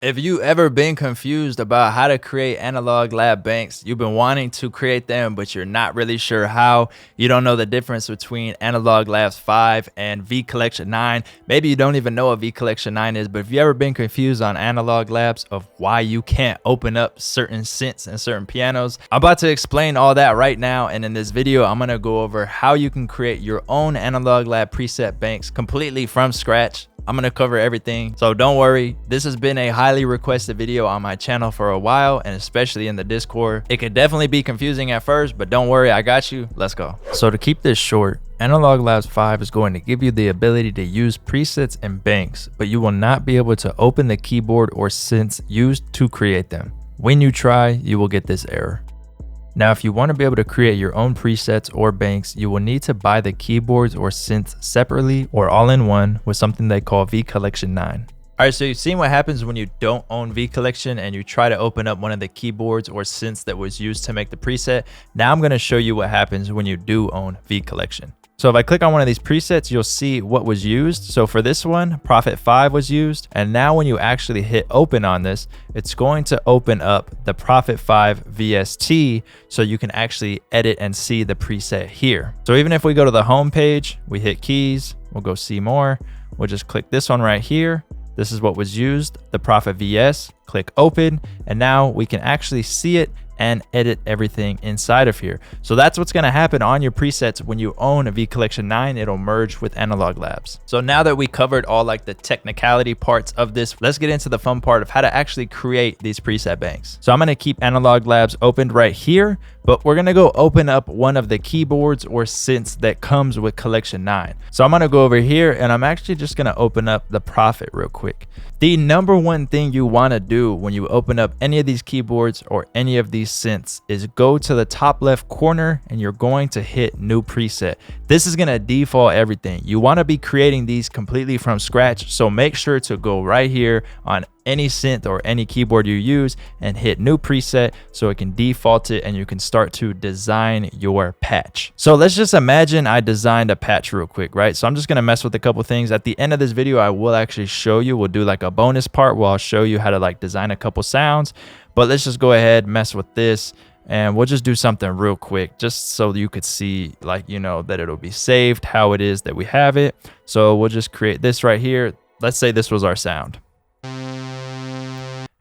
If you ever been confused about how to create analog lab banks, you've been wanting to create them, but you're not really sure how, you don't know the difference between Analog Labs 5 and V Collection 9, maybe you don't even know what V Collection 9 is, but if you ever been confused on Analog Labs of why you can't open up certain synths and certain pianos, I'm about to explain all that right now, and in this video, I'm gonna go over how you can create your own Analog Lab preset banks completely from scratch. I'm gonna cover everything, so don't worry. This has been a highly requested video on my channel for a while, and especially in the Discord. It could definitely be confusing at first, but don't worry, I got you. Let's go. So to keep this short, Analog Labs 5 is going to give you the ability to use presets and banks, but you will not be able to open the keyboard or synths used to create them. When you try, you will get this error. Now, if you want to be able to create your own presets or banks, you will need to buy the keyboards or synths separately or all in one with something they call V Collection 9. All right, so you've seen what happens when you don't own V Collection and you try to open up one of the keyboards or synths that was used to make the preset. Now I'm going to show you what happens when you do own V Collection. So if I click on one of these presets, you'll see what was used. So for this one, Prophet 5 was used. And now when you actually hit open on this, it's going to open up the Prophet 5 VST so you can actually edit and see the preset here. So even if we go to the home page, we hit keys, we'll go see more. We'll just click this one right here. This is what was used, the Prophet VS, click open, and now we can actually see it and edit everything inside of here. So that's what's gonna happen on your presets when you own a V Collection 9, it'll merge with Analog Labs. So now that we covered all like the technicality parts of this, let's get into the fun part of how to actually create these preset banks. So I'm gonna keep Analog Labs opened right here, but we're gonna go open up one of the keyboards or synths that comes with Collection 9. So I'm gonna go over here and I'm actually just gonna open up the Prophet real quick. The number one thing you wanna do when you open up any of these keyboards or any of these synths is go to the top left corner and you're going to hit new preset. This is gonna default everything. You wanna be creating these completely from scratch, so make sure to go right here on any synth or any keyboard you use and hit new preset so it can default it and you can start to design your patch. So let's just imagine I designed a patch real quick, right? So I'm just gonna mess with a couple things. At the end of this video, I will actually show you, we'll do like a bonus part where I'll show you how to like design a couple sounds, but let's just go ahead, mess with this, and we'll just do something real quick just so you could see, like, you know, that it'll be saved how it is that we have it. So we'll just create this right here. Let's say this was our sound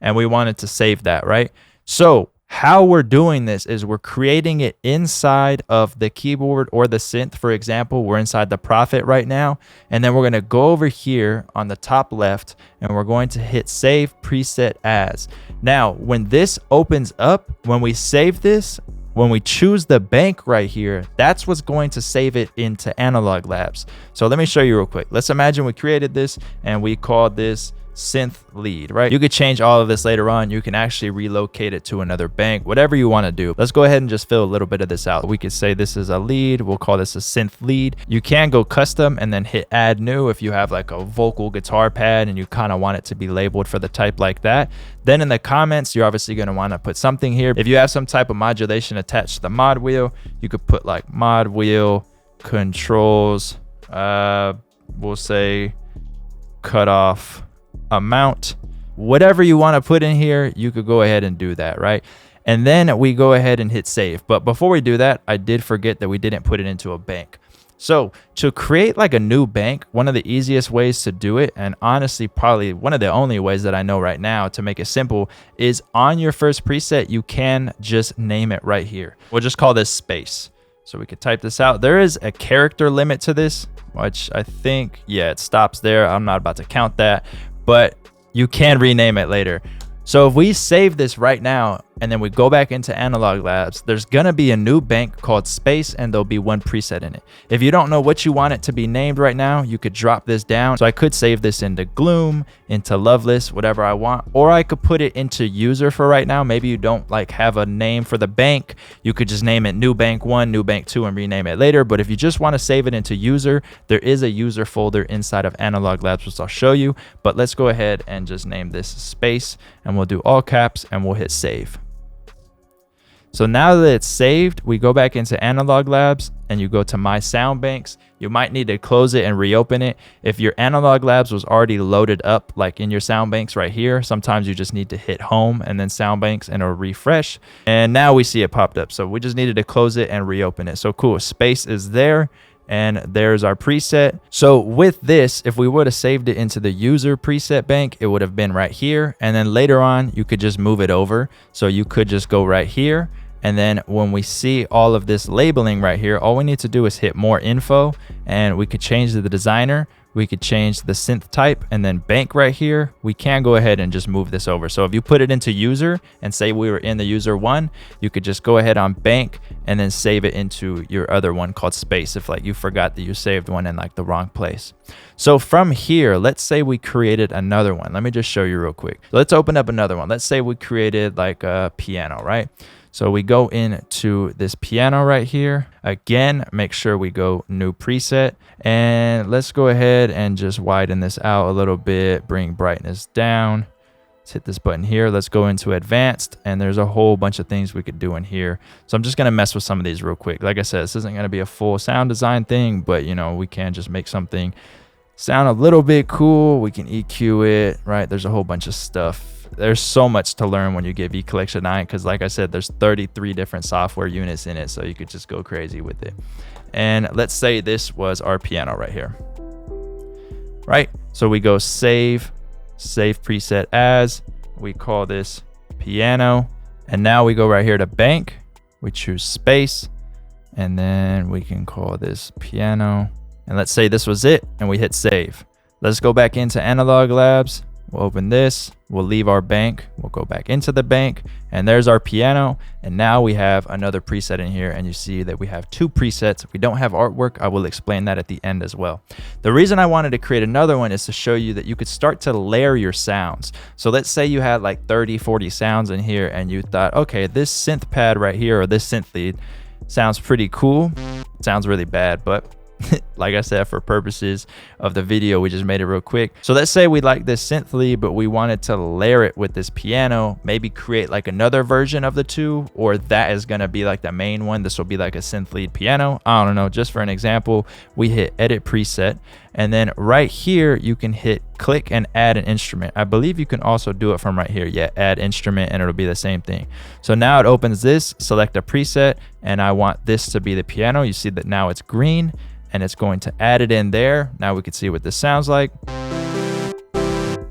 and we wanted to save that, right? So how we're doing this is we're creating it inside of the keyboard or the synth. For example, we're inside the Prophet right now, and then we're going to go over here on the top left and we're going to hit save preset as. Now, when this opens up, when we save this, when we choose the bank right here, that's what's going to save it into Analog Labs. So let me show you real quick. Let's imagine we created this and we called this synth lead, right? You could change all of this later on. You can actually relocate it to another bank, whatever you want to do. Let's go ahead and just fill a little bit of this out. We could say this is a lead. We'll call this a synth lead. You can go custom and then hit add new if you have like a vocal guitar pad and you kind of want it to be labeled for the type like that. Then in the comments, you're obviously going to want to put something here. If you have some type of modulation attached to the mod wheel, you could put like mod wheel controls, we'll say cutoff amount, whatever you want to put in here, you could go ahead and do that, right? And then we go ahead and hit save. But before we do that, I did forget that we didn't put it into a bank. So to create like a new bank, one of the easiest ways to do it, and honestly probably one of the only ways that I know right now to make it simple, is on your first preset, you can just name it right here. We'll just call this space. So we could type this out. There is a character limit to this, which I think, yeah, it stops there. I'm not about to count that, but you can rename it later. So if we save this right now and then we go back into Analog Labs, there's gonna be a new bank called space and there'll be one preset in it. If you don't know what you want it to be named right now, you could drop this down. So I could save this into Gloom, into Loveless, whatever I want, or I could put it into user for right now. Maybe you don't like have a name for the bank. You could just name it New Bank 1, New Bank 2 and rename it later. But if you just want to save it into user, there is a user folder inside of Analog Labs, which I'll show you. But let's go ahead and just name this space and we'll do all caps and we'll hit save. So now that it's saved, we go back into Analog Labs and you go to My Sound Banks. You might need to close it and reopen it. If your Analog Labs was already loaded up, like in your Sound Banks right here, sometimes you just need to hit home and then Sound Banks and it'll refresh. And now we see it popped up. So we just needed to close it and reopen it. So cool, space is there. And there's our preset. So with this, if we would have saved it into the user preset bank, it would have been right here. And then later on, you could just move it over. So you could just go right here. And then when we see all of this labeling right here, all we need to do is hit more info and we could change the designer. We could change the synth type and then bank right here. We can go ahead and just move this over. So if you put it into user and say we were in the user one, you could just go ahead on bank and then save it into your other one called space. If like you forgot that you saved one in like the wrong place. So from here, let's say we created another one. Let me just show you real quick. Let's open up another one. Let's say we created like a piano, right? So we go into this piano right here. Again, make sure we go new preset. And let's go ahead and just widen this out a little bit, bring brightness down. Let's hit this button here. Let's go into advanced. And there's a whole bunch of things we could do in here. So I'm just going to mess with some of these real quick. Like I said, this isn't going to be a full sound design thing, but you know, we can just make something sound a little bit cool. We can EQ it, right? There's a whole bunch of stuff. There's so much to learn when you get V Collection 9 because like I said, there's 33 different software units in it, so you could just go crazy with it. And let's say this was our piano right here, right? So we go save preset as, we call this piano, and now we go right here to bank, we choose space, and then we can call this piano, and let's say this was it, and we hit save. Let's go back into Analog Labs. We'll open this, we'll leave our bank, we'll go back into the bank, and there's our piano. And now we have another preset in here, and you see that we have two presets. We don't have artwork. I will explain that at the end as well. The reason I wanted to create another one is to show you that you could start to layer your sounds. So let's say you had like 30, 40 sounds in here, and you thought, okay, this synth pad right here, or this synth lead sounds pretty cool. It sounds really bad, but like I said, for purposes of the video, we just made it real quick. So let's say we like this synth lead, but we wanted to layer it with this piano, maybe create like another version of the two, or that is going to be like the main one. This will be like a synth lead piano. I don't know. Just for an example, we hit edit preset. And then right here, you can hit click and add an instrument. I believe you can also do it from right here. Yeah, add instrument, and it'll be the same thing. So now it opens this, select a preset, and I want this to be the piano. You see that now it's green. And it's going to add it in there. Now we can see what this sounds like.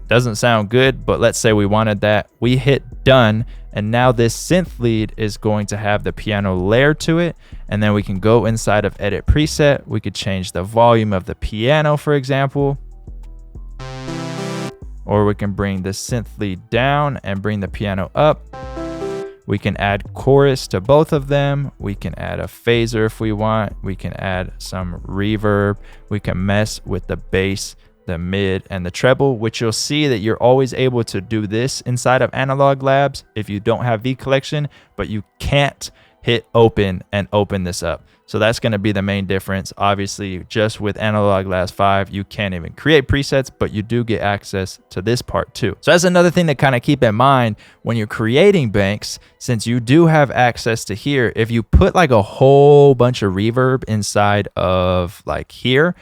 Doesn't sound good, but let's say we wanted that. We hit done, and now this synth lead is going to have the piano layer to it. And then we can go inside of edit preset. We could change the volume of the piano, for example. Or we can bring the synth lead down and bring the piano up. We can add chorus to both of them. We can add a phaser if we want. We can add some reverb. We can mess with the bass, the mid, and the treble, which you'll see that you're always able to do this inside of Analog Labs if you don't have V Collection, but you can't hit open and open this up. So that's going to be the main difference. Obviously, just with Analog Labs 5, you can't even create presets, but you do get access to this part too. So that's another thing to kind of keep in mind when you're creating banks, since you do have access to here. If you put like a whole bunch of reverb inside of like here,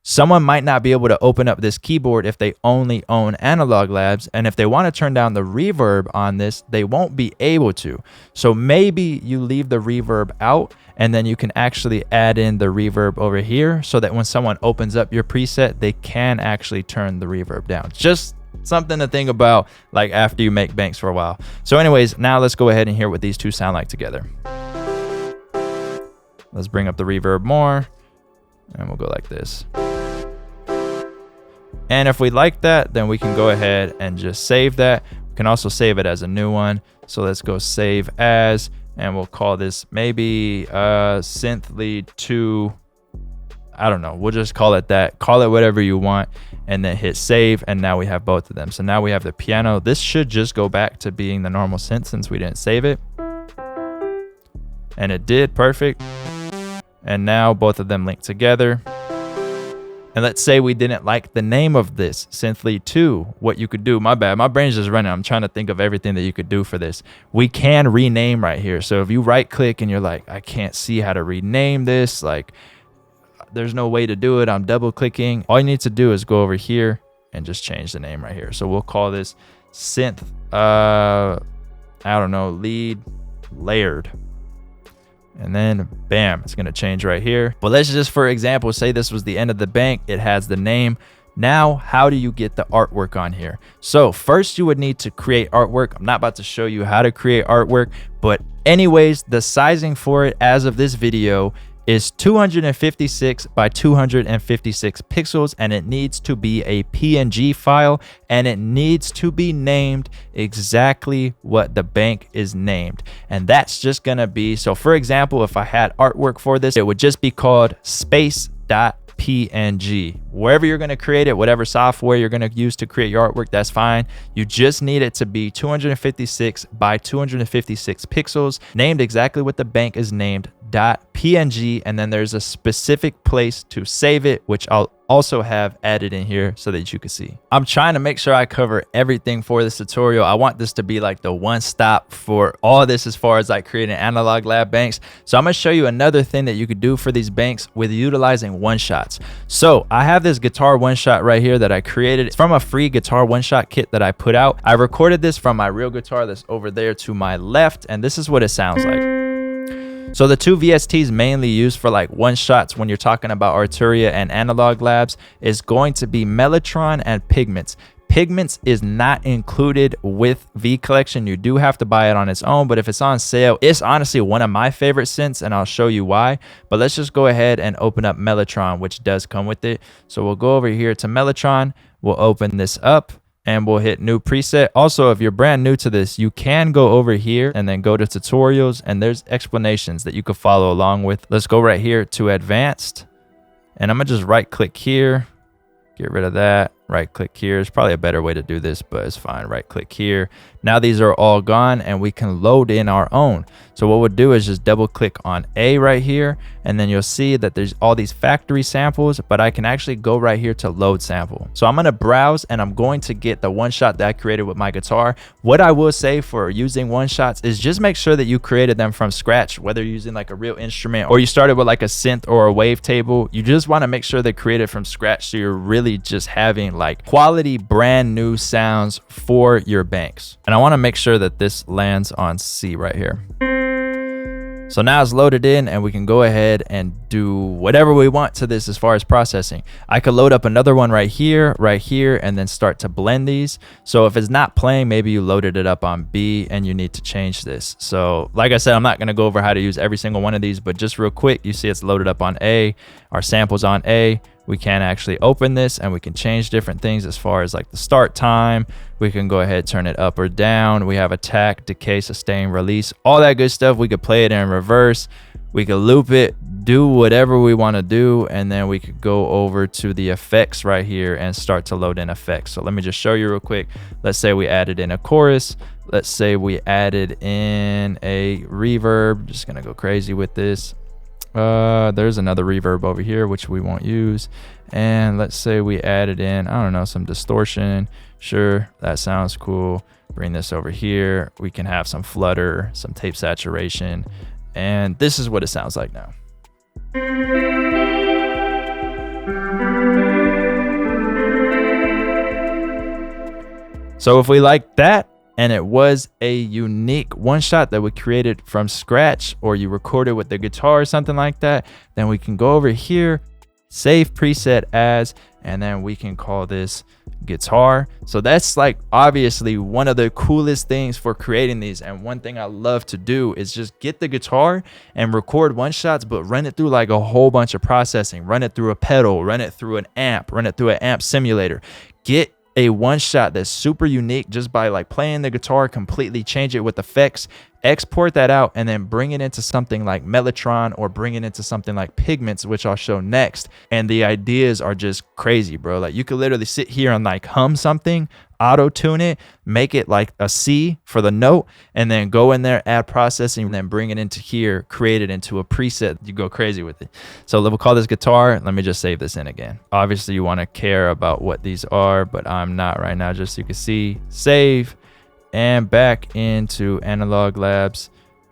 someone might not be able to open up this keyboard if they only own Analog Labs. And if they want to turn down the reverb on this, they won't be able to. So maybe you leave the reverb out, and then you can actually add in the reverb over here so that when someone opens up your preset, they can actually turn the reverb down. Just something to think about like after you make banks for a while. So anyways, now let's go ahead and hear what these two sound like together. Let's bring up the reverb more, and we'll go like this. And if we like that, then we can go ahead and just save that. We can also save it as a new one. So let's go save as, and we'll call this maybe synth lead 2. I don't know. We'll just call it that. Call it whatever you want, and then hit save. And now we have both of them. So now we have the piano. This should just go back to being the normal synth since we didn't save it. And it did. Perfect. And now both of them link together. And let's say we didn't like the name of this, Synthly 2. What you could do, my bad, my brain's just running. I'm trying to think of everything that you could do for this. We can rename right here. So if you right click and you're like, I can't see how to rename this, like there's no way to do it, I'm double clicking. All you need to do is go over here and just change the name right here. So we'll call this Synth, I don't know, lead layered. And then bam, it's gonna change right here. But let's just, for example, say this was the end of the bank. It has the name. Now, how do you get the artwork on here? So first you would need to create artwork. I'm not about to show you how to create artwork, but anyways, the sizing for it as of this video is 256 by 256 pixels, and it needs to be a PNG file, and it needs to be named exactly what the bank is named. And that's just gonna be, so for example, if I had artwork for this, it would just be called space.png. Wherever you're gonna create it, whatever software you're gonna use to create your artwork, that's fine. You just need it to be 256 by 256 pixels, named exactly what the bank is named, .png, and then there's a specific place to save it, which I'll also have added in here so that you can see. I'm trying to make sure I cover everything for this tutorial. I want this to be like the one stop for all this as far as like creating analog lab banks. So I'm gonna show you another thing that you could do for these banks with utilizing one-shots. So I have this guitar one-shot right here that I created. It's from a free guitar one-shot kit that I put out. I recorded this from my real guitar that's over there to my left, and this is what it sounds like. So the two VSTs mainly used for like one shots when you're talking about Arturia and analog labs is going to be Mellotron and Pigments. Pigments is not included with V Collection. You do have to buy it on its own, but if it's on sale, it's honestly one of my favorite synths, and I'll show you why. But let's just go ahead and open up Mellotron, which does come with it. So we'll go over here to Mellotron. We'll open this up and we'll hit new preset. Also, if you're brand new to this, you can go over here and then go to tutorials, and there's explanations that you could follow along with. Let's go right here to advanced, and I'm gonna just right click here, get rid of that. Right click here is probably a better way to do this, but it's fine. Right click here. Now these are all gone and we can load in our own. So what we'll do is just double click on A right here, and then you'll see that there's all these factory samples, but I can actually go right here to load sample. So I'm gonna browse and I'm going to get the one shot that I created with my guitar. What I will say for using one shots is just make sure that you created them from scratch, whether you're using like a real instrument or you started with like a synth or a wavetable. You just wanna make sure they're created from scratch, so you're really just having like quality brand new sounds for your banks. And I want to make sure that this lands on C right here. So now it's loaded in and we can go ahead and do whatever we want to this as far as processing. I could load up another one right here, and then start to blend these. So if it's not playing, maybe you loaded it up on B and you need to change this. So like I said, I'm not going to go over how to use every single one of these, but just real quick, you see it's loaded up on A, our sample's on A. We can actually open this and we can change different things as far as like the start time. We can go ahead, turn it up or down. We have attack, decay, sustain, release, all that good stuff. We could play it in reverse. We could loop it, do whatever we want to do. And then we could go over to the effects right here and start to load in effects. So let me just show you real quick. Let's say we added in a chorus. Let's say we added in a reverb. Just going to go crazy with this. There's another reverb over here, which we won't use. And let's say we added in, I don't know, some distortion. Sure, that sounds cool. Bring this over here. We can have some flutter, some tape saturation. And this is what it sounds like now. So if we like that, and it was a unique one shot that we created from scratch, or you recorded with the guitar or something like that, then we can go over here, save preset as, and then we can call this guitar. So that's like obviously one of the coolest things for creating these. And one thing I love to do is just get the guitar and record one shots, but run it through like a whole bunch of processing, run it through a pedal, run it through an amp, run it through an amp simulator, get a one shot that's super unique just by like playing the guitar, completely change it with effects, export that out, and then bring it into something like Mellotron or bring it into something like Pigments, which I'll show next. And the ideas are just crazy, bro. Like you could literally sit here and like hum something, auto tune it, make it like a C for the note, and then go in there, add processing, and then bring it into here, create it into a preset. You go crazy with it. So we'll call this guitar. Let me just save this in again. Obviously you want to care about what these are, but I'm not right now, just so you can see. Save, and back into Analog Labs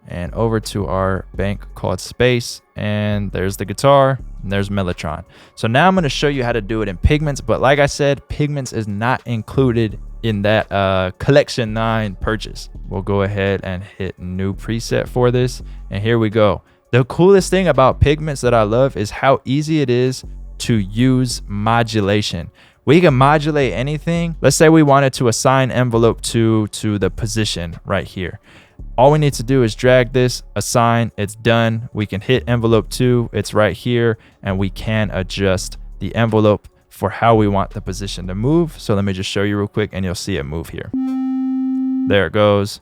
and over to our bank called Space, and there's the guitar and there's Mellotron. So now I'm going to show you how to do it in Pigments, but like I said, Pigments is not included in that collection 9 purchase. We'll go ahead and hit new preset for this, and here we go. The coolest thing about Pigments that I love is how easy it is to use modulation. We can modulate anything. Let's say we wanted to assign envelope to the position right here. All we need to do is drag this, assign, it's done. We can hit envelope 2, it's right here, and we can adjust the envelope for how we want the position to move. So let me just show you real quick and you'll see it move here. There it goes.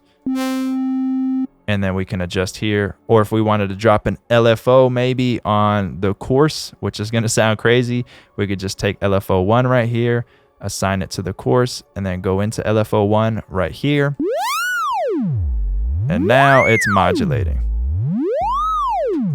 And then we can adjust here. Or if we wanted to drop an LFO maybe on the course, which is gonna sound crazy, we could just take LFO 1 right here, assign it to the course, and then go into LFO 1 right here. And now it's modulating.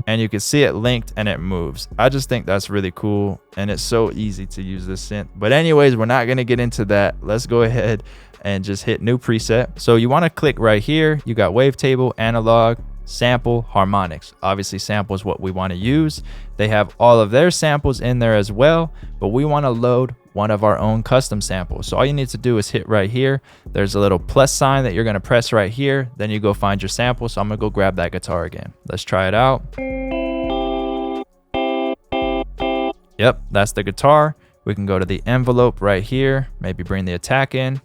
And you can see it linked and it moves. I just think that's really cool, and it's so easy to use this synth. But anyways, we're not gonna get into that. Let's go ahead and just hit new preset. So you want to click right here. You got wavetable, analog, sample, harmonics. Obviously sample is what we want to use. They have all of their samples in there as well, but we want to load one of our own custom samples. So all you need to do is hit right here. There's a little plus sign that you're going to press right here. Then you go find your sample. So I'm going to go grab that guitar again. Let's try it out. Yep, that's the guitar. We can go to the envelope right here. Maybe bring the attack in.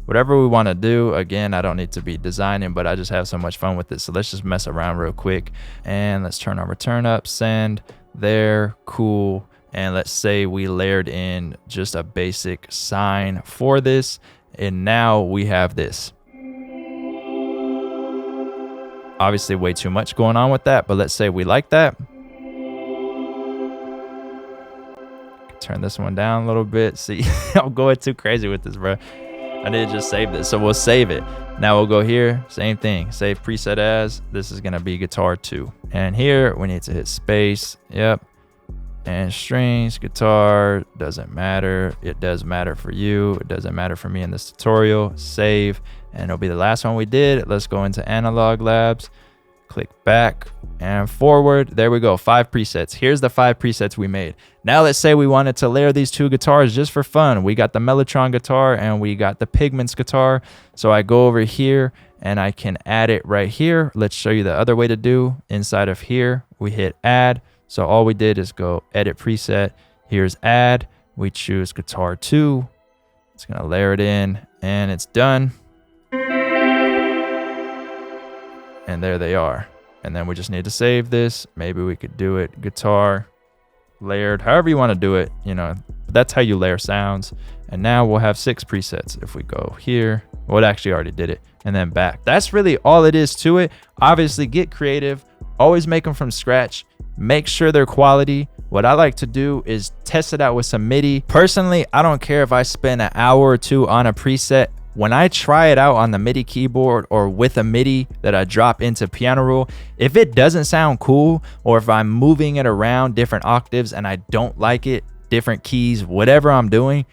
Whatever we want to do. Again, I don't need to be designing, but I just have so much fun with it. So let's just mess around real quick, and let's turn our return up, send there, cool. And let's say we layered in just a basic sign for this, and now we have this. Obviously way too much going on with that, but let's say we like that. Turn this one down a little bit. See, I'm going too crazy with this, bro. I need to just save this, so we'll save it. Now we'll go here, same thing, save preset as. This is gonna be guitar 2. And here we need to hit space, yep. And strings, guitar, doesn't matter. It does matter for you, it doesn't matter for me in this tutorial. Save, and it'll be the last one we did. Let's go into Analog Labs, click back and forward. There we go, 5 presets. Here's the 5 presets we made. Now let's say we wanted to layer these 2 guitars just for fun. We got the Mellotron guitar and we got the Pigments guitar. So I go over here and I can add it right here. Let's show you the other way to do. Inside of here, we hit add. So all we did is go edit preset. Here's add. We choose guitar 2. It's gonna layer it in and it's done. And there they are. And then we just need to save this. Maybe we could do it guitar layered, however you want to do it, you know, that's how you layer sounds. And now we'll have 6 presets. If we go here, well, it actually already did it, and then back. That's really all it is to it. Obviously get creative, always make them from scratch, make sure they're quality. What I like to do is test it out with some MIDI. Personally, I don't care if I spend an hour or 2 on a preset. When I try it out on the MIDI keyboard or with a MIDI that I drop into piano roll, if it doesn't sound cool, or if I'm moving it around different octaves and I don't like it, different keys, whatever I'm doing,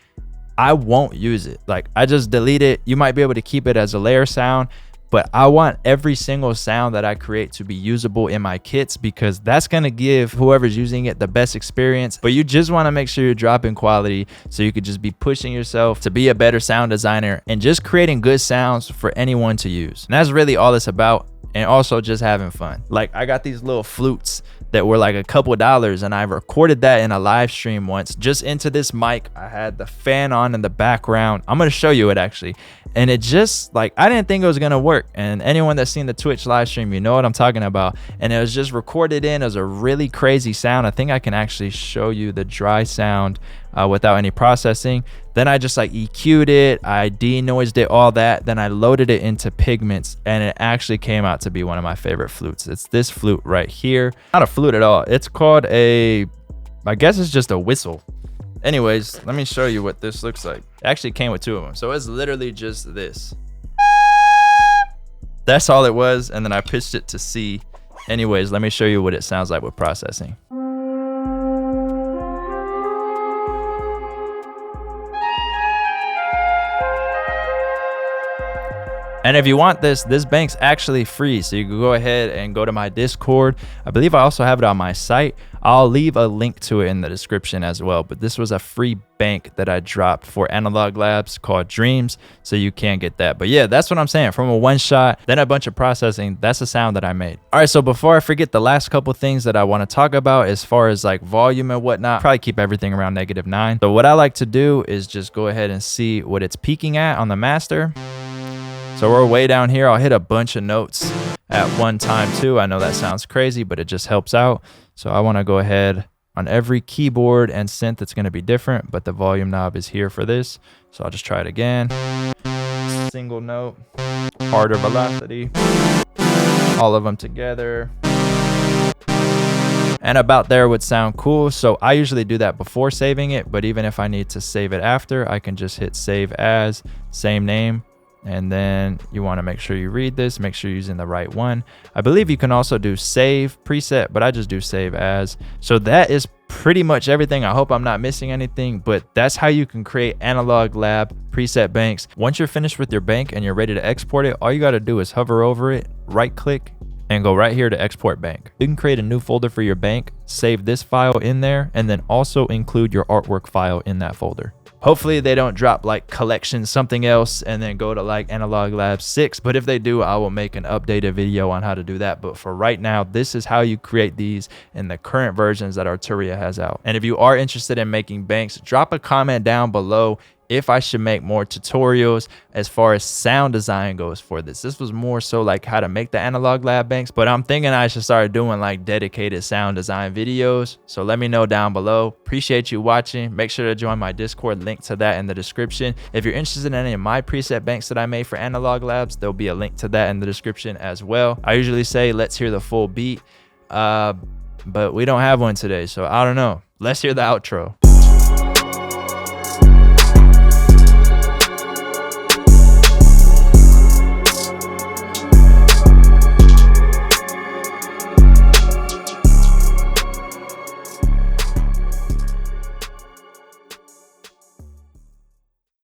I won't use it. Like, I just delete it. You might be able to keep it as a layer sound, but I want every single sound that I create to be usable in my kits, because that's gonna give whoever's using it the best experience. But you just wanna make sure you're dropping quality so you could just be pushing yourself to be a better sound designer and just creating good sounds for anyone to use. And that's really all it's about. And also just having fun. Like, I got these little flutes that were like a couple $, and I recorded that in a live stream once just into this mic. I had the fan on in the background. I'm gonna show you it actually. and it just like, I didn't think it was gonna work. And anyone that's seen the Twitch live stream, you know what I'm talking about. And it was just recorded in as a really crazy sound. I think I can actually show you the dry sound without any processing. Then I just like EQ'd it, I denoised it, all that. Then I loaded it into Pigments, and it actually came out to be one of my favorite flutes. It's this flute right here. Not a flute at all. It's called a, I guess it's just a whistle. Anyways, let me show you what this looks like. It actually came with two of them. So it's literally just this. That's all it was. And then I pitched it to C. Anyways, let me show you what it sounds like with processing. And if you want this bank's actually free, so you can go ahead and go to my Discord. I believe I also have it on my site. I'll leave a link to it in the description as well. But this was a free bank that I dropped for Analog Labs called Dreams, so you can get that. But yeah, that's what I'm saying. From a one shot, then a bunch of processing, that's the sound that I made. All right, so before I forget, the last couple things that I want to talk about as far as like volume and whatnot, probably keep everything around -9. So what I like to do is just go ahead and see what it's peaking at on the master. So we're way down here. I'll hit a bunch of notes at one time too. I know that sounds crazy, but it just helps out. So I want to go ahead on every keyboard and synth. It's going to be different, but the volume knob is here for this. So I'll just try it again. Single note, harder velocity, all of them together. And about there would sound cool. So I usually do that before saving it, but even if I need to save it after, I can just hit save as, same name. And then you want to make sure you read this, make sure you're using the right one. I believe you can also do save preset, but I just do save as. So that is pretty much everything. I hope I'm not missing anything, but that's how you can create Analog Lab preset banks. Once you're finished with your bank and you're ready to export it, all you got to do is hover over it, right click, and go right here to export bank. You can create a new folder for your bank, save this file in there, and then also include your artwork file in that folder. Hopefully they don't drop like collection something else and then go to like Analog Lab 6. But if they do, I will make an updated video on how to do that. But for right now, this is how you create these in the current versions that Arturia has out. And if you are interested in making banks, drop a comment down below if I should make more tutorials as far as sound design goes for this. This was more so like how to make the Analog Lab banks, but I'm thinking I should start doing like dedicated sound design videos. So let me know down below. Appreciate you watching. Make sure to join my Discord, link to that in the description. If you're interested in any of my preset banks that I made for Analog Labs, there'll be a link to that in the description as well. I usually say, let's hear the full beat, but we don't have one today. So I don't know. Let's hear the outro.